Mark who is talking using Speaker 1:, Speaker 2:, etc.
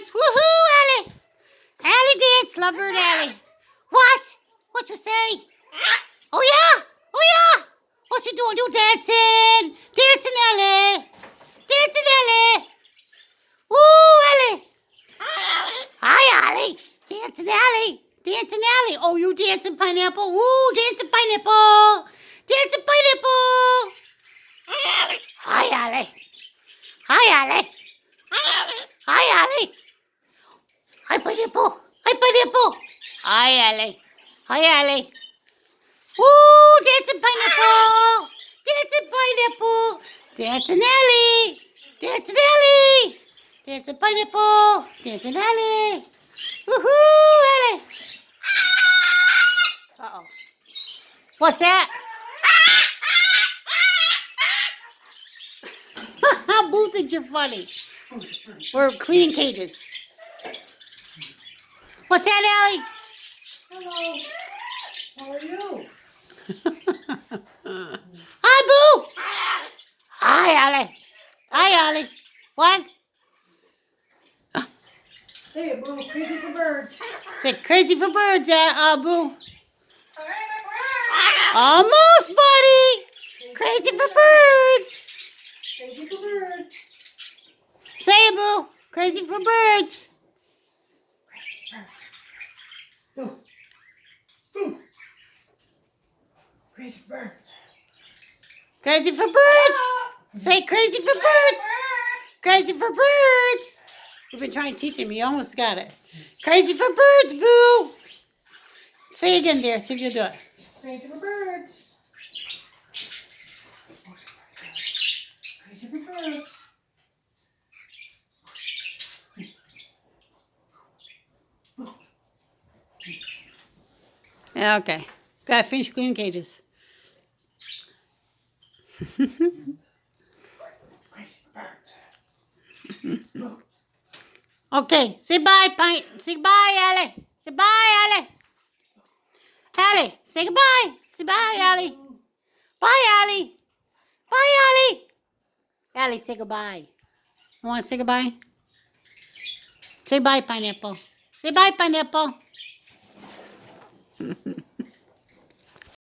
Speaker 1: dance. Woohoo, Allie. Allie dance, lovebird Allie. What? What you say? Oh, yeah. Oh, yeah. What you doing? You dancing. Dancing, Allie. Dancing, Allie. Woo, Allie. Hi, Allie. Dancing, Allie. Dancing, Allie. Oh, you dancing pineapple. Woo, dancing pineapple. Dancing pineapple. Hi, Allie. Hi, Allie. Hi, Allie. Hi, pineapple. Hi, pineapple. Hi, Allie. Hi, Allie. Woo, dancing pineapple. Dancing pineapple. Dancing Allie. Dancing Allie. Dancing pineapple. Dancing Allie. Woohoo, Allie. Uh-oh. What's that? Boo thinks you're funny. We're cleaning cages. What's that, Allie?
Speaker 2: Hello. How are you?
Speaker 1: Hi, Boo. Hi, Allie. Hi, Allie. What?
Speaker 2: Say it, Boo. Crazy for birds.
Speaker 1: Say crazy for birds, Boo. Almost, buddy. Crazy for birds.
Speaker 2: Crazy for birds.
Speaker 1: Say it, Boo. Crazy for birds.
Speaker 2: Boo. Boo. Crazy for birds.
Speaker 1: Crazy for birds. Say crazy for birds. Crazy for birds. We've been trying to teach him. He almost got it. Crazy for birds, Boo. Say it again, dear. See if you'll do it.
Speaker 2: Crazy for birds. Crazy for birds.
Speaker 1: Yeah, okay. Gotta finish cleaning cages.
Speaker 2: Crazy for birds.
Speaker 1: Okay, say bye, Pine. Say bye, Allie. Say bye, Allie. Allie, say goodbye. Say bye, Allie. Bye, Allie. Bye, Allie. Allie, say goodbye. You want to say goodbye? Say bye, Pineapple. Say bye, Pineapple.